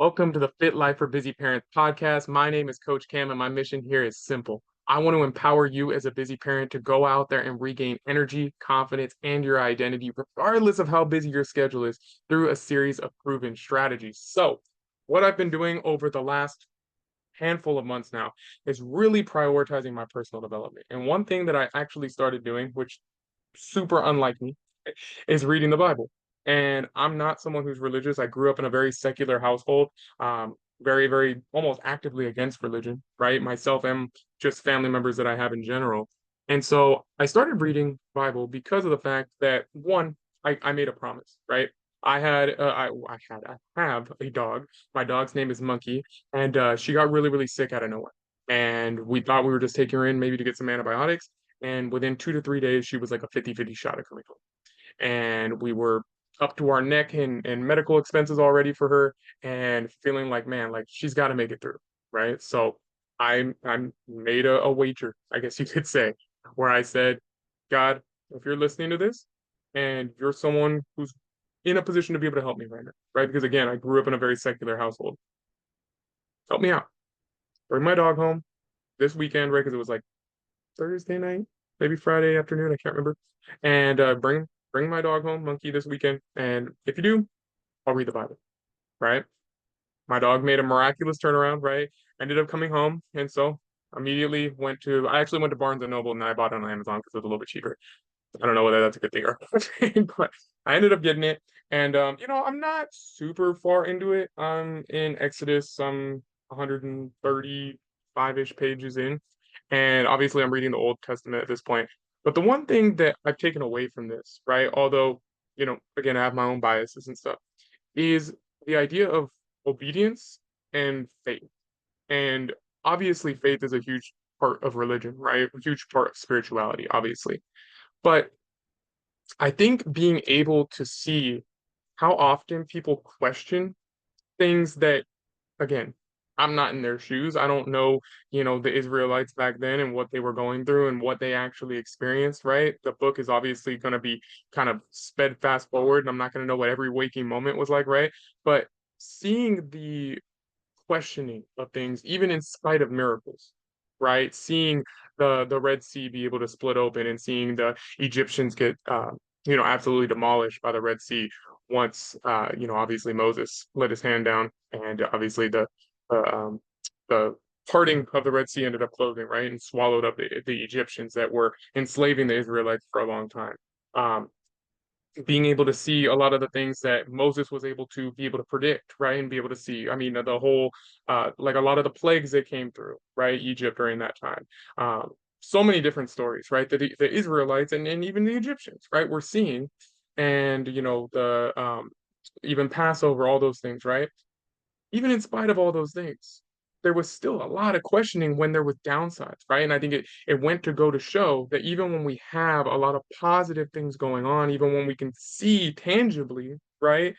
Welcome to the Fit Life for Busy Parents podcast. My name is Coach Cam, and my mission here is simple. I want to empower you as a busy parent to go out there and regain energy, confidence, and your identity, regardless of how busy your schedule is, through a series of proven strategies. So, what I've been doing over the last handful of months now is really prioritizing my personal development. And one thing that I actually started doing, which super unlike me, is reading the Bible. And I'm not someone who's religious. I grew up in a very secular household, very, almost actively against religion, right? Myself and just family members that I have in general. And so I started reading Bible because of the fact that one, I made a promise, right? I have a dog. My dog's name is Monkey, and she got really sick out of nowhere. And we thought we were just taking her in maybe to get some antibiotics. And within 2 to 3 days, she was like a 50-50 shot of coming home. And we were up to our neck in medical expenses already for her and feeling like, man, like she's got to make it through. Right. So I made a wager, I guess you could say, where I said, God, if you're listening to this and you're someone who's in a position to be able to help me right now, right? Because again, I grew up in a very secular household. Help me out. Bring my dog home this weekend, right? Because it was like Thursday night, maybe Friday afternoon, I can't remember. And bring my dog home, Monkey, this weekend. And if you do, I'll read the Bible, right? My dog made a miraculous turnaround, right? Ended up coming home, and so immediately I actually went to Barnes and Noble and I bought it on Amazon because it was a little bit cheaper. I don't know whether that's a good thing or a bad thing, but I ended up getting it. And I'm not super far into it. I'm in Exodus, I'm 135-ish pages in. And obviously I'm reading the Old Testament at this point. But the one thing that I've taken away from this, right? Although, again, I have my own biases and stuff, is the idea of obedience and faith. And obviously faith is a huge part of religion, right? A huge part of spirituality, obviously. But I think being able to see how often people question things that, again, I'm not in their shoes. I don't know, the Israelites back then and what they were going through and what they actually experienced, right? The book is obviously going to be kind of sped fast forward, and I'm not going to know what every waking moment was like, right? But seeing the questioning of things, even in spite of miracles, right? Seeing the Red Sea be able to split open and seeing the Egyptians get absolutely demolished by the Red Sea once obviously Moses let his hand down and obviously the the parting of the Red Sea ended up closing, right? And swallowed up the Egyptians that were enslaving the Israelites for a long time. Um, Being able to see a lot of the things that Moses was able to be able to predict, right? And be able to see, I mean, the whole, like a lot of the plagues that came through, right? Egypt during that time. So many different stories, right? That the Israelites and even the Egyptians, right? We're seeing, and, even Passover, all those things, right? Even in spite of all those things, there was still a lot of questioning when there was downsides, right? And I think it went to go to show that even when we have a lot of positive things going on, even when we can see tangibly, right?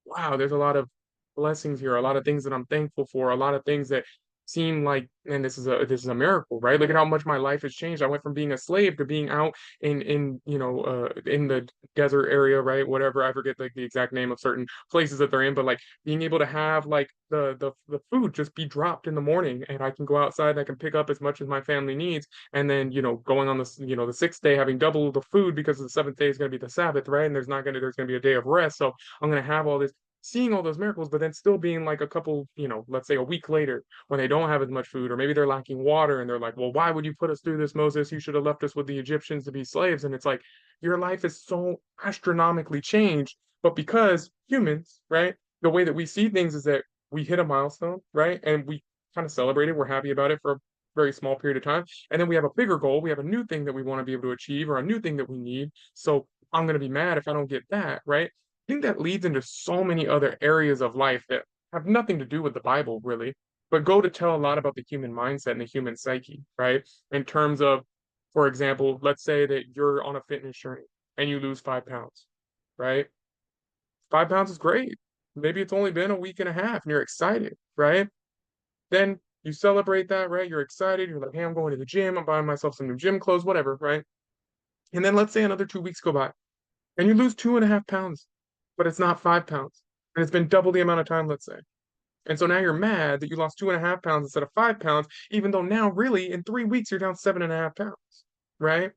Wow, there's a lot of blessings here, a lot of things that I'm thankful for, a lot of things that seem like, and this is a miracle, right? Look at how much my life has changed. I went from being a slave to being out in the desert area, right? Whatever, I forget like the exact name of certain places that they're in, but like being able to have like the food just be dropped in the morning and I can go outside and I can pick up as much as my family needs. And then, going on this, the sixth day having double the food because the seventh day is going to be the Sabbath, right? And there's going to be a day of rest. So I'm going to have all this seeing all those miracles, but then still being like a couple, let's say a week later when they don't have as much food, or maybe they're lacking water and they're like, well, why would you put us through this, Moses? You should have left us with the Egyptians to be slaves. And it's like, your life is so astronomically changed. But because humans, right, the way that we see things is that we hit a milestone, right? And we kind of celebrate it. We're happy about it for a very small period of time. And then we have a bigger goal. We have a new thing that we want to be able to achieve or a new thing that we need. So I'm going to be mad if I don't get that, right? I think that leads into so many other areas of life that have nothing to do with the Bible, really, but go to tell a lot about the human mindset and the human psyche, right? In terms of, for example, let's say that you're on a fitness journey and you lose 5 pounds, right? 5 pounds is great. Maybe it's only been a week and a half and you're excited, right? Then you celebrate that, right? You're excited. You're like, hey, I'm going to the gym. I'm buying myself some new gym clothes, whatever, right? And then let's say another 2 weeks go by and you lose 2.5 pounds, but it's not 5 pounds. And it's been double the amount of time, let's say. And so now you're mad that you lost 2.5 pounds instead of 5 pounds, even though now really in 3 weeks you're down 7.5 pounds, right?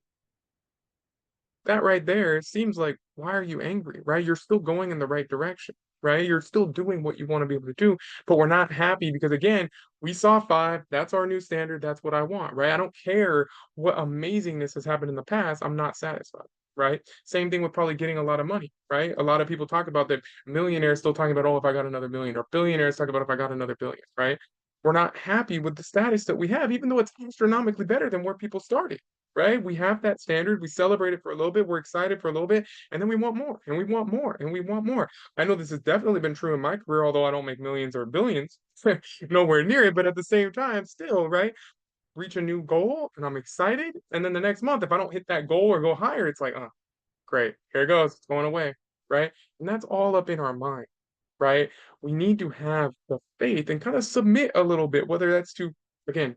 That right there seems like, why are you angry, right? You're still going in the right direction, right? You're still doing what you want to be able to do, but we're not happy because again, we saw five. That's our new standard. That's what I want, right? I don't care what amazingness has happened in the past. I'm not satisfied, right? Same thing with probably getting a lot of money, right? A lot of people talk about that millionaires still talking about, oh, if I got another million, or billionaires talk about if I got another billion, right? We're not happy with the status that we have, even though it's astronomically better than where people started, right? We have that standard. We celebrate it for a little bit. We're excited for a little bit, and then we want more, and we want more, and we want more. I know this has definitely been true in my career, although I don't make millions or billions, nowhere near it. But at the same time, still, right? Reach a new goal, and I'm excited. And then the next month, if I don't hit that goal or go higher, it's like, oh, great, here it goes, it's going away, right? And that's all up in our mind, right? We need to have the faith and kind of submit a little bit, whether that's to, again,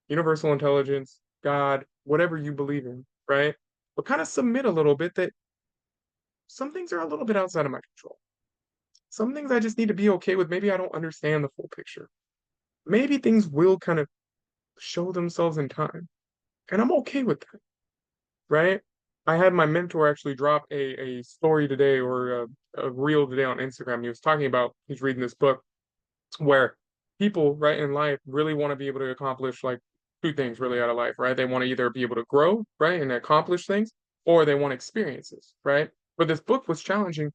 universal intelligence, God, whatever you believe in, right? But kind of submit a little bit that some things are a little bit outside of my control. Some things I just need to be okay with. Maybe I don't understand the full picture. Maybe things will kind of show themselves in time. And I'm okay with that, right? I had my mentor actually drop a story today or a reel today on Instagram. He was talking about, he's reading this book where people, right, in life really want to be able to accomplish like two things really out of life, right? They want to either be able to grow, right, and accomplish things, or they want experiences, right? But this book was challenging.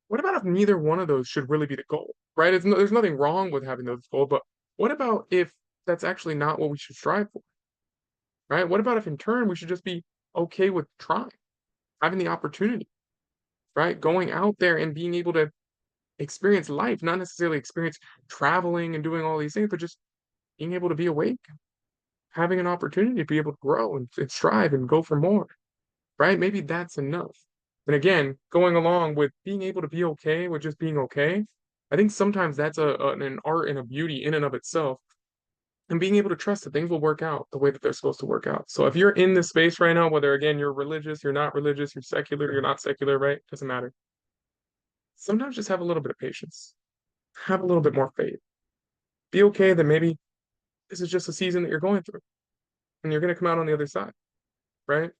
What about if neither one of those should really be the goal, right? There's nothing wrong with having those goals, but what about if that's actually not what we should strive for, right? What about if in turn we should just be okay with trying, having the opportunity, right? Going out there and being able to experience life, not necessarily experience traveling and doing all these things, but just being able to be awake, having an opportunity to be able to grow and strive and go for more, right? Maybe that's enough. And again, going along with being able to be okay with just being okay, I think sometimes that's an art and a beauty in and of itself. And being able to trust that things will work out the way that they're supposed to work out. So if you're in this space right now, whether again you're religious, you're not religious, you're secular, you're not secular, right? Doesn't matter. Sometimes just have a little bit of patience, have a little bit more faith. Be okay that maybe this is just a season that you're going through and you're going to come out on the other side, right?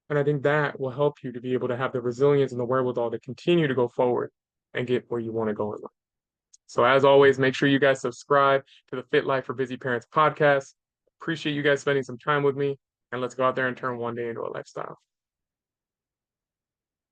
And I think that will help you to be able to have the resilience and the wherewithal to continue to go forward and get where you want to go in life. So, as always, make sure you guys subscribe to the Fit Life for Busy Parents podcast. Appreciate you guys spending some time with me, and let's go out there and turn one day into a lifestyle.